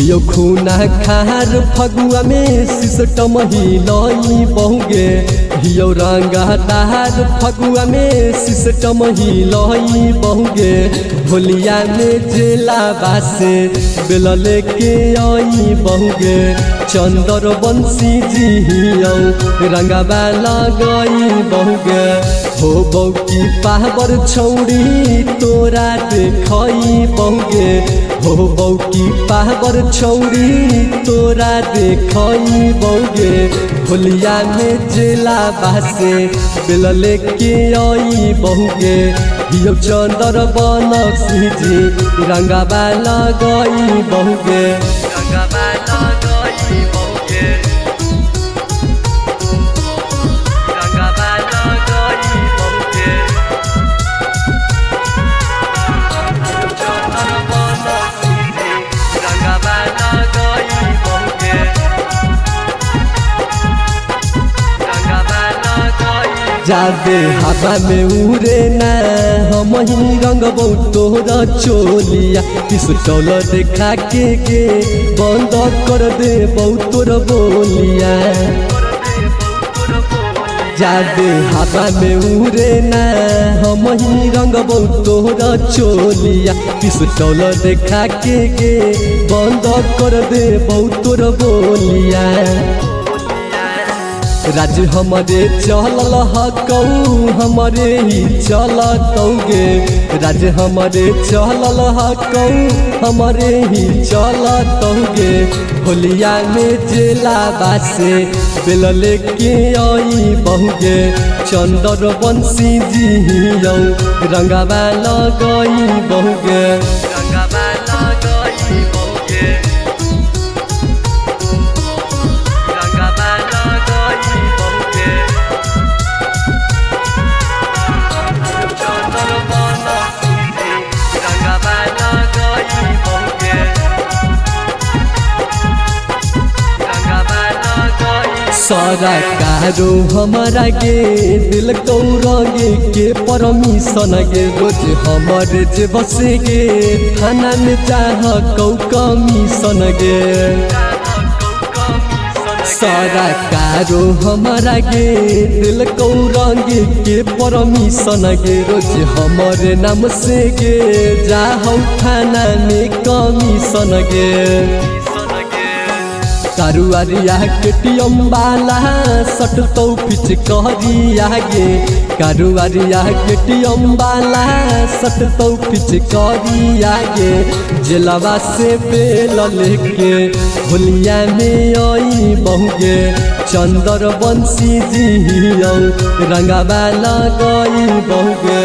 हियो खूना खार फगुआ में सिसटम हिलई बहुगे हियो रंगदार फगुआ में सिसटम हिलई बहुगे होलिया में जेला बासे बेल लेके आई बहुगे चंदर बंसी जी हियो रंगबा लगई बहुगे हो बौकी पावर छौड़ी तोरा देखई बहुगे हो बौकी पावर छौड़ी तोरा देखई बहुगे होलिया में जेला बासे बेल लेके आई बहुगे हियो चंदर बनसी जी रंगबा लगई बहुगे रंगबा लगई बहुगे रंगबा लगई बहुगे चंदर बनसी जी रंगबा लगई बहुगे रंगबा लगई जादे हवा में उड़े ना हम ही रंगबौ तोर चोलिया पिस्तौल देखा के बंद कर देबौ तोर बोलिया जादे हवा में उड़े ना हम ही रंगबौ तोर चोलिया पिस्तौल देखा के बंद कर देबौ तोर बोलिया राज हमारे चलल हकौ हमारे ही चलतौगे राज हमारे चलल हकौ हमारे ही चलतौगे होलिया में जेला बासे बेल लेके आई बहुगे चंदर बंसी जी हियो रंगबा लगई बहुगे रंगबा लगई बहुगे सारा कारो हमारा के दिल कौरगे के परमिशन गे रोज हमारे जे बसे गे थाना में चाह कौ कमीशन गे सारा कारो हमारा के दिल कौरगे के परमिशन गे रोज हमारे नाम से गे जाहौ थाना में कमीशन गे कारुआरिया केटीएम वाला सटतौ पिच कहरिया गे कारुआरिया केटीएम वाला सटतौ पिच कहरिया गे जेलवा से बेल लेके होलिया में आई बहुगे चंदर बंसी जी हियो रंगबा लगई बहुगे